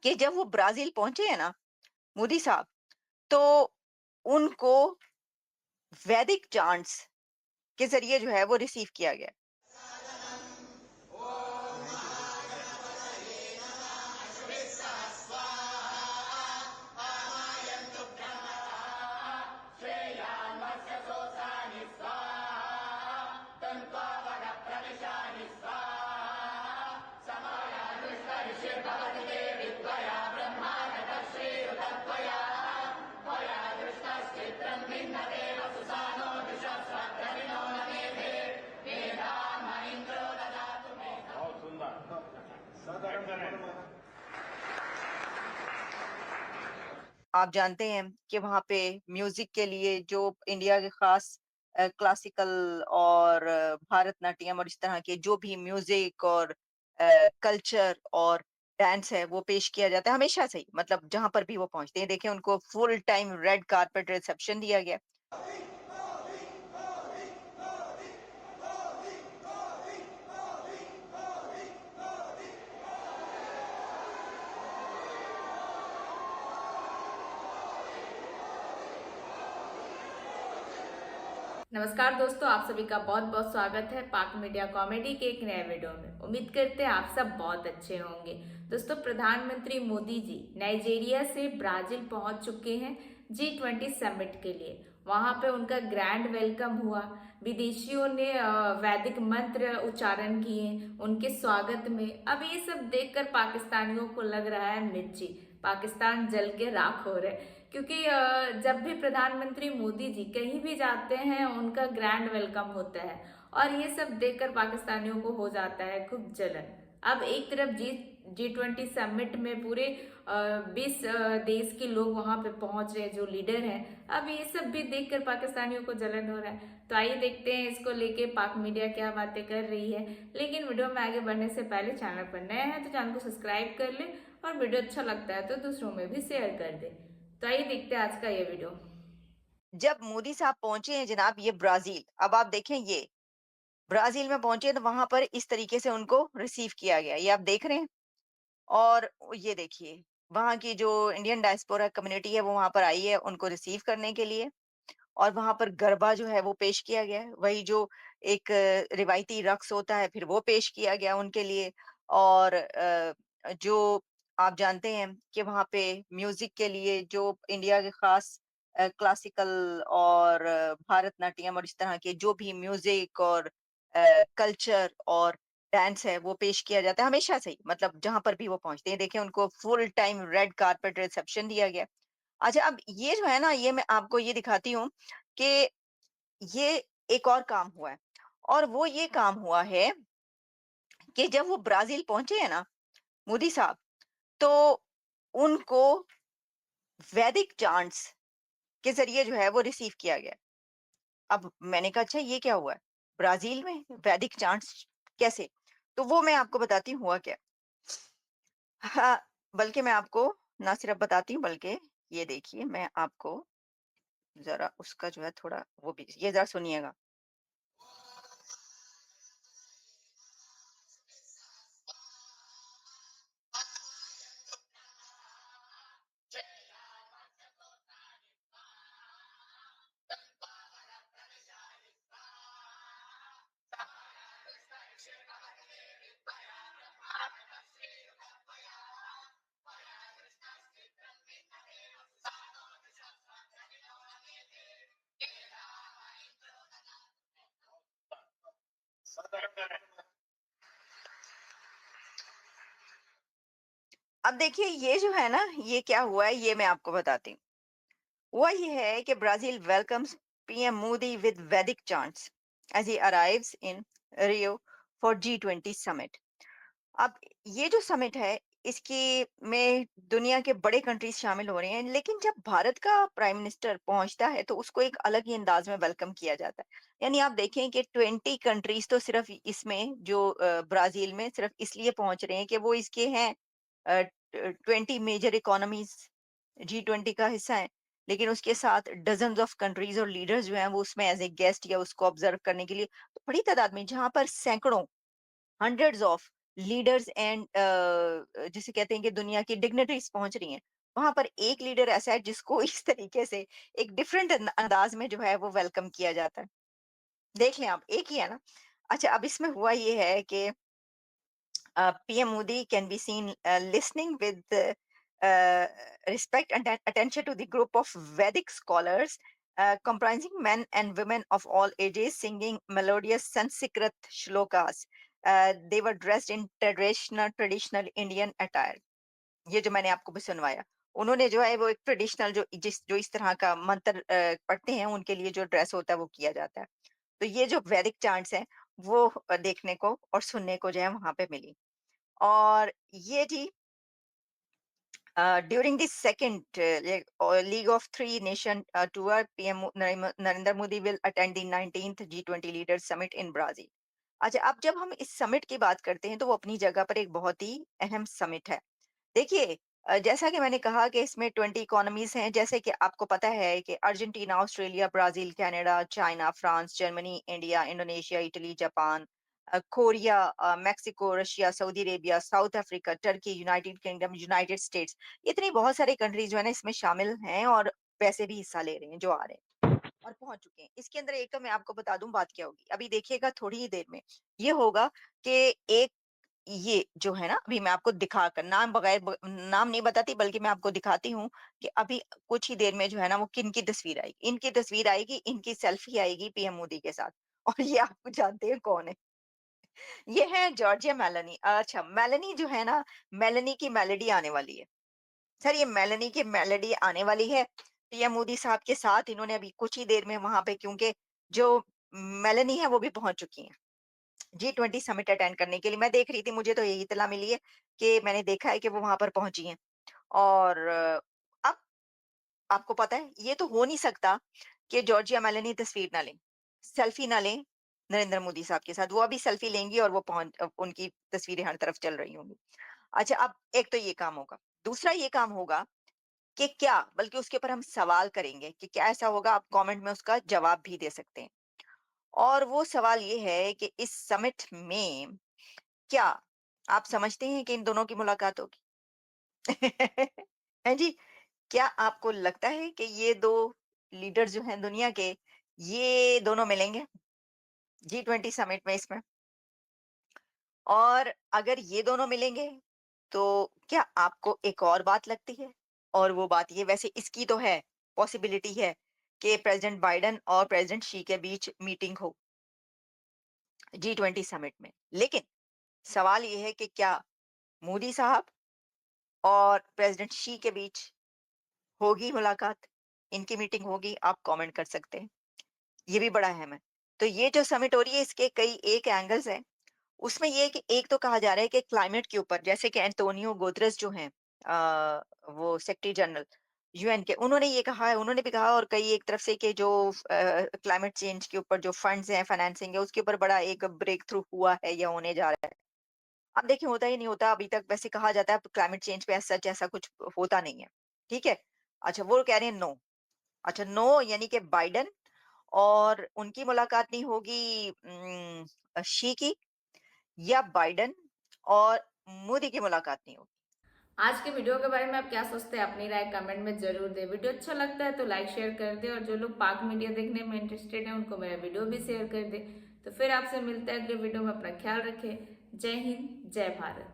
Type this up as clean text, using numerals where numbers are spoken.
कि जब वो ब्राज़ील पहुँचे हैं ना मोदी साहब, तो उनको वैदिक चांट्स के ज़रिए जो है वो रिसीव किया गया। आप जानते हैं कि वहाँ पे म्यूज़िक के लिए जो इंडिया के ख़ास क्लासिकल और भारतनाट्यम और इस तरह के जो भी म्यूज़िक और कल्चर और डांस है वो पेश किया जाता है हमेशा से ही, मतलब जहाँ पर भी वो पहुँचते हैं। देखिए उनको full time red carpet reception दिया गया। नमस्कार दोस्तों, आप सभी का बहुत बहुत स्वागत है पाक मीडिया कॉमेडी के एक नए वीडियो में। उम्मीद करते हैं आप सब बहुत अच्छे होंगे। दोस्तों, प्रधानमंत्री मोदी जी नाइजीरिया से ब्राजील पहुंच चुके हैं G20 समिट के लिए। वहां पे उनका ग्रैंड वेलकम हुआ। विदेशियों ने वैदिक मंत्र उच्चारण किए उनके स्वागत में। अब ये सब देखकर पाकिस्तानियों को लग रहा है मिर्ची, पाकिस्तान जल के राख हो रहे, क्योंकि जब भी प्रधानमंत्री मोदी जी कहीं भी जाते हैं उनका ग्रैंड वेलकम होता है और ये सब देखकर पाकिस्तानियों को हो जाता है खूब जलन। अब एक तरफ G20 समिट में पूरे 20 देश के लोग वहां पे पहुंच रहे हैं जो लीडर हैं। अब ये सब भी देखकर पाकिस्तानियों को जलन हो रहा है। तो आइए देखते हैं इसको लेके पाक मीडिया क्या बातें कर रही है। लेकिन वीडियो में आगे बढ़ने से पहले चैनल पर नए हैं तो चैनल को सब्सक्राइब कर ले और वीडियो अच्छा लगता है तो दूसरों में भी शेयर कर दे। तो आइए देखते हैं आज का ये वीडियो। जब मोदी साहब पहुँचे हैं जनाब ये ब्राज़ील, अब आप देखें ये ब्राज़ील में पहुँचे तो वहाँ पर इस तरीके से उनको रिसीव किया गया। ये आप देख रहे हैं। और ये देखिए, वहाँ की जो इंडियन डायस्पोरा कम्युनिटी है वो वहाँ पर आई है उनको रिसीव करने के लिए। और वहाँ पर गरबा जो है वो पेश किया गया है। वही जो एक रिवायती रक़्स होता है फिर वो पेश किया गया उनके लिए। और जो आप जानते हैं कि वहाँ पे म्यूज़िक के लिए जो इंडिया के ख़ास क्लासिकल और भारतनाट्यम और इस तरह के जो भी म्यूज़िक और कल्चर और डांस है वो पेश किया जाता है हमेशा से ही, मतलब जहाँ पर भी वो पहुँचते हैं। देखिए उनको full time red carpet reception दिया गया। अच्छा, अब ये जो है ना ये मैं आपको ये दिखाती हूँ कि ये एक और काम हुआ है। और वो ये काम हुआ है कि जब वो ब्राज़ील पहुँचे हैं ना मोदी साहब, तो उनको वैदिक चांट्स के ज़रिए जो है वो रिसीव किया गया। अब मैंने कहा अच्छा ये क्या हुआ है? ब्राज़ील में वैदिक चांट्स कैसे? तो वो मैं आपको बताती हूँ हुआ क्या। हाँ, बल्कि मैं आपको ना सिर्फ़ बताती हूँ बल्कि ये देखिए मैं आपको ज़रा उसका जो है थोड़ा वो भी ये ज़रा सुनिएगा। अब देखिए ये जो है ना ये क्या हुआ है ये मैं आपको बताती हूँ। हुआ ये है कि Brazil welcomes PM Modi with Vedic chants as he arrives in Rio for G20 summit. अब ये जो समिट है इसकी में दुनिया के बड़े कंट्रीज शामिल हो रहे हैं, लेकिन जब भारत का प्राइम मिनिस्टर पहुंचता है तो उसको एक अलग ही अंदाज में वेलकम किया जाता है। यानी आप देखें कि 20 कंट्रीज तो सिर्फ इसमें जो ब्राजील में सिर्फ इसलिए पहुंच रहे हैं कि वो इसके हैं 20 मेजर इकोनॉमीज G20 का हिस्सा है। लेकिन उसके साथ डजन्स ऑफ कंट्रीज और लीडर्स जो हैं वो उसमें एज ए गेस्ट या उसको ऑब्जर्व करने के लिए तो बड़ी तादाद में, जहां पर सैकड़ों, हंड्रेड्स ऑफ लीडर्स एंड जिसे कहते हैं कि दुनिया की डिग्निटरीज पहुंच रही हैं, वहां पर एक लीडर ऐसा है जिसको इस तरीके से एक डिफरेंट अंदाज में जो है वो वेलकम किया जाता है। देख लें आप, एक ही है ना। अच्छा, अब इसमें हुआ ये है कि PM Modi can be seen listening with respect and attention to the group of Vedic scholars comprising men and women of all ages singing melodious Sanskrit shlokas. They were dressed in traditional Indian attire. ये जो मैंने आपको भी सुनवाया, उन्होंने जो है वो एक ट्रेडिशनल जो इस तरह का मंत्र पढ़ते हैं, उनके लिए जो ड्रेस होता है वो किया जाता है। तो ये जो वैदिक चांट्स हैं वो देखने को और सुनने को जो है वहां पे मिली। और ये थी during the second League of Three Nation tour, PM Narendra Modi will attend the 19th G20 Leaders Summit in Brazil. अच्छा, अब जब हम इस समिट की बात करते हैं तो वो अपनी जगह पर एक बहुत ही अहम समिट है। देखिए, जैसा कि मैंने कहा कि इसमें 20 इकोनॉमीज हैं, जैसे कि आपको पता है कि Argentina, Australia, Brazil, Canada, China, France, Germany, India, Indonesia, Italy, Japan, Korea, Mexico, Russia, Saudi Arabia, south Africa, Turkey, United kingdom, United states, इतनी बहुत सारे कंट्रीज जो है ना इसमें शामिल हैं और वैसे भी हिस्सा ले रहे हैं, जो आ रहे हैं और पहुंच चुके हैं। इसके अंदर एक तो मैं आपको बता दूं बात क्या होगी, अभी देखिएगा थोड़ी ही देर में ये होगा कि एक ये जो है ना, अभी मैं आपको दिखाकर नाम नहीं बताती, बल्कि मैं आपको दिखाती हूँ कि अभी कुछ ही देर में जो है ना वो किन की तस्वीर आएगी, इनकी तस्वीर आएगी, इनकी सेल्फी आएगी PM मोदी के साथ। और ये आप जानते हैं कौन है? ये है जॉर्जिया मेलोनी। अच्छा, मेलोनी जो है ना, मेलोनी की मेलोडी आने वाली है। सर, ये मेलोनी की मेलोडी आने वाली है PM मोदी साहब के साथ। इन्होंने अभी कुछ ही देर में वहां पे, क्योंकि जो मेलोनी है वो भी पहुंच चुकी है G20 समिट अटेंड करने के लिए। मैं देख रही थी, मुझे तो यही इत्तला मिली है कि मैंने देखा है कि वो वहां पर पहुंची हैं। और अब आपको पता है ये तो हो नहीं सकता कि जॉर्जिया मेलोनी तस्वीर ना लें, सेल्फी ना लें नरेंद्र मोदी साहब के साथ। वो अभी सेल्फी लेंगी और वो उनकी तस्वीरें हर तरफ चल रही होंगी। अच्छा, अब एक तो ये काम होगा। दूसरा ये काम होगा कि क्या, बल्कि उसके ऊपर हम सवाल करेंगे कि क्या ऐसा होगा, आप कमेंट में उसका जवाब भी दे सकते हैं। और वो सवाल ये है कि इस समिट में क्या आप समझते हैं कि इन दोनों की मुलाकात होगी? हैं जी? क्या आपको लगता है कि ये 2 लीडर जो हैं दुनिया के, ये दोनों मिलेंगे G20 समिट में इसमें? और अगर ये दोनों मिलेंगे, तो क्या आपको एक और बात लगती है? और वो बात ये, वैसे इसकी तो है, पॉसिबिलिटी है कि प्रेज़िडेंट बाइडेन और प्रेज़िडेंट शी के बीच मीटिंग हो G20 समिट में। लेकिन सवाल ये है कि क्या मोदी साहब और प्रेज़िडेंट शी के बीच होगी मुलाकात? इनकी मीटिंग होगी? आप कमेंट कर सकते हैं। ये भी बड़ा अहम है। तो ये जो समिट हो रही है, इसके कई एक एंगल्स हैं। उसमें ये है कि एक तो कहा जा रहा है कि क्लाइमेट के ऊपर, जैसे कि एंटोनियो गुतेरेस जो हैं, वो सेक्रेटरी जनरल UN के, उन्होंने ये कहा है, उन्होंने भी कहा, और कई एक तरफ से कि जो क्लाइमेट चेंज के ऊपर जो फंड्स हैं, फाइनेंसिंग है, उसके ऊपर बड़ा एक ब्रेक थ्रू हुआ है या होने जा रहा है। अब देखिए होता ही नहीं होता अभी तक, वैसे कहा जाता है क्लाइमेट चेंज पे सच ऐसा कुछ होता नहीं है। ठीक है? अच्छा, वो कह रहे हैं नो। अच्छा, नो यानी कि बाइडेन और उनकी मुलाकात नहीं होगी शी की, या बाइडेन और मोदी की मुलाकात नहीं होगी। आज के वीडियो के बारे में आप क्या सोचते हैं? अपनी राय कमेंट में जरूर दें। वीडियो अच्छा लगता है तो लाइक शेयर कर दें, और जो लोग पाक मीडिया देखने में इंटरेस्टेड हैं उनको मेरा वीडियो भी शेयर कर दें। तो फिर आपसे मिलते हैं अगले वीडियो में। अपना ख्याल रखें। जय हिंद, जय भारत।